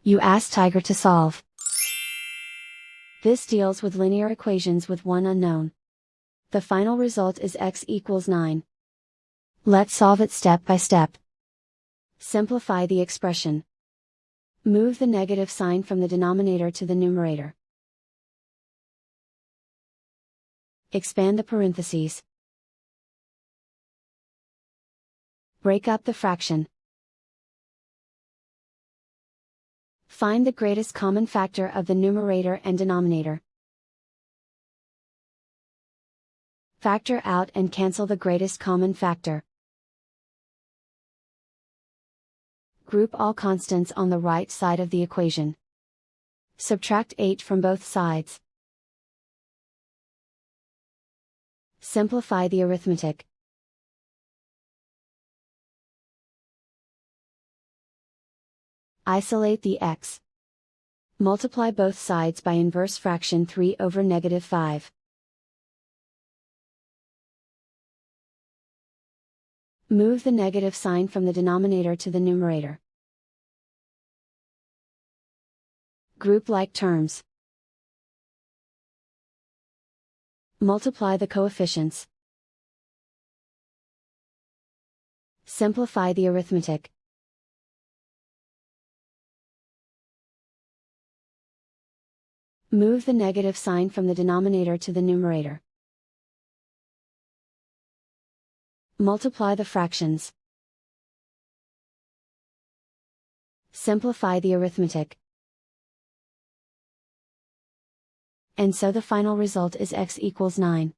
You ask Tiger to solve. This deals with linear equations with one unknown. The final result is x equals 9. Let's solve it step by step. Simplify the expression. Move the negative sign from the denominator to the numerator. Expand the parentheses. Break up the fraction. Find the greatest common factor of the numerator and denominator. Factor out and cancel the greatest common factor. Group all constants on the right side of the equation. Subtract 8 from both sides. Simplify the arithmetic. Isolate the x. Multiply both sides by inverse fraction 3 over -5. Move the negative sign from the denominator to the numerator. Group like terms. Multiply the coefficients. Simplify the arithmetic. Move the negative sign from the denominator to the numerator. Multiply the fractions. Simplify the arithmetic. And so the final result is x equals 9.